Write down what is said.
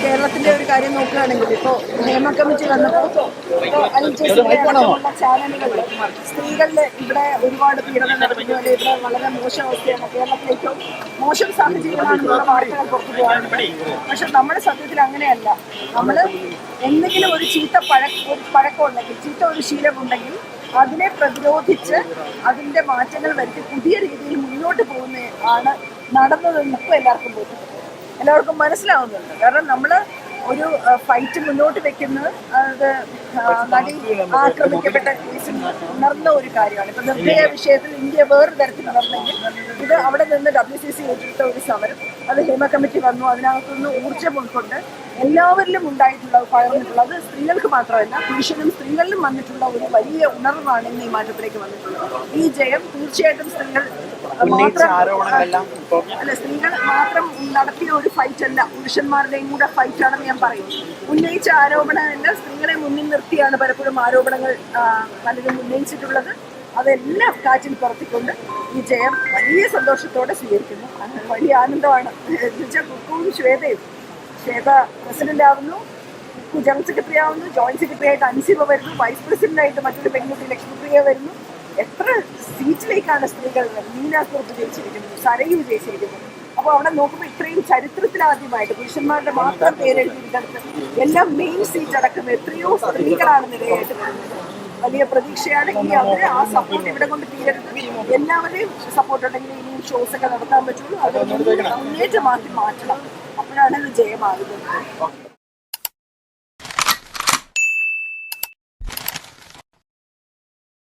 കേരളത്തിന്റെ ഒരു കാര്യം നോക്കുകയാണെങ്കിൽ ഇപ്പോൾ ഹേമ കമ്മിറ്റി വന്നപ്പോൾ അടക്കമുള്ള ചാനലുകളിൽ സ്ത്രീകളിൽ ഇവിടെ ഒരുപാട് പീഡനം നടത്തുന്നു, അല്ലെങ്കിൽ ഇവിടെ വളരെ മോശം അവസ്ഥയാണ്, കേരളത്തിലേക്ക് മോശം സാഹചര്യമാണെന്നുള്ള വാർത്തകൾ പുറത്തു പോകാറുണ്ട്. പക്ഷെ നമ്മുടെ സത്യത്തിൽ അങ്ങനെയല്ല. നമ്മൾ എന്തെങ്കിലും ഒരു പഴക്കമുണ്ടെങ്കിൽ, ചീത്ത ഒരു ശീലമുണ്ടെങ്കിൽ അതിനെ പ്രതിരോധിച്ച് അതിൻ്റെ മാറ്റങ്ങൾ വരുത്തി പുതിയ രീതിയിൽ മുന്നോട്ട് പോകുന്ന ആണ് നടന്നതെന്ന് ഇപ്പോൾ എല്ലാവർക്കും മനസ്സിലാവുന്നുണ്ട്. കാരണം നമ്മൾ ഒരു ഫൈറ്റ് മുന്നോട്ട് വെക്കുന്നത് അത് നടി ആക്രമിക്കപ്പെട്ട കേസിൽ ഉണർന്ന ഒരു കാര്യമാണ്. ഇപ്പം നിർഭയ വിഷയത്തിൽ ഇന്ത്യ വേറൊരു തരത്തിൽ ഉണർന്നെങ്കിൽ ഇത് അവിടെ നിന്ന് WCC ഏറ്റെടുത്ത ഒരു സമരം, അത് ഹേമ കമ്മിറ്റി വന്നു, അതിനകത്തുനിന്ന് ഊർജ്ജം ഉൾക്കൊണ്ട് എല്ലാവരിലും പകർന്നിട്ടുള്ള, അത് സ്ത്രീകൾക്ക് മാത്രമല്ല പുരുഷനും സ്ത്രീകളിലും വന്നിട്ടുള്ള ഒരു വലിയ ഉണർവാണ് ഇന്ന് ഈ മാറ്റത്തിലേക്ക് വന്നിട്ടുള്ളത്. ഈ ജയം തീർച്ചയായിട്ടും സ്ത്രീകൾ മാത്രം നടത്തിയ ഒരു ഫൈറ്റ് അല്ല, പുരുഷന്മാരുടെയും കൂടെ ഫൈറ്റ് ആണെന്ന് ഞാൻ പറയും. ഉന്നയിച്ച ആരോപണമല്ല, സ്ത്രീകളെ മുന്നിൽ നിർത്തിയാണ് പലപ്പോഴും ആരോപണങ്ങൾ പലരും ഉന്നയിച്ചിട്ടുള്ളത്. അതെല്ലാം കാറ്റിൽ പറത്തിക്കൊണ്ട് ഈ ജയം വലിയ സന്തോഷത്തോടെ സ്വീകരിക്കുന്നു. വലിയ ആനന്ദമാണ്. കുക്കുവും ശ്വേത പ്രസിഡന്റ് ആവുന്നു, കുക്കു ജനറൽ സെക്രട്ടറി ആവുന്നു, ജോയിന്റ് സെക്രട്ടറി ആയിട്ട് അൻസിബ വരുന്നു, വൈസ് പ്രസിഡന്റായിട്ട് മറ്റൊരു പെൺകുട്ടി ലക്ഷ്മിപ്രിയ വരുന്നു. എത്ര സീറ്റിലേക്കാണ് സ്ത്രീകൾ മീനാക്കുറപ്പ് ജയിച്ചിരിക്കുന്നത്, സരയു ജയിച്ചിരിക്കുന്നത്. അപ്പോൾ അവിടെ നോക്കുമ്പോൾ ഇത്രയും ചരിത്രത്തിലാദ്യമായിട്ട് പുരുഷന്മാരുടെ മാത്രം പേരെഴുതിയിരിക്കുന്നത് എല്ലാം മെയിൻ സീറ്റ് അടക്കം എത്രയോ സ്ത്രീകളാണ് നിലയായിട്ട് വരുന്നത്. വലിയ പ്രതീക്ഷയാണ്. ഇനി അവര് ആ സപ്പോർട്ട് ഇവിടെ കൊണ്ട് തീരരുത്. എല്ലാവരെയും സപ്പോർട്ട് ഉണ്ടെങ്കിൽ ഇനിയും ഷോസ് ഒക്കെ നടത്താൻ പറ്റുള്ളൂ. അത് മുന്നേറ്റമാക്കി മാറ്റണം. അപ്പോഴാണ് ഇത് ജയമാകുന്നത്.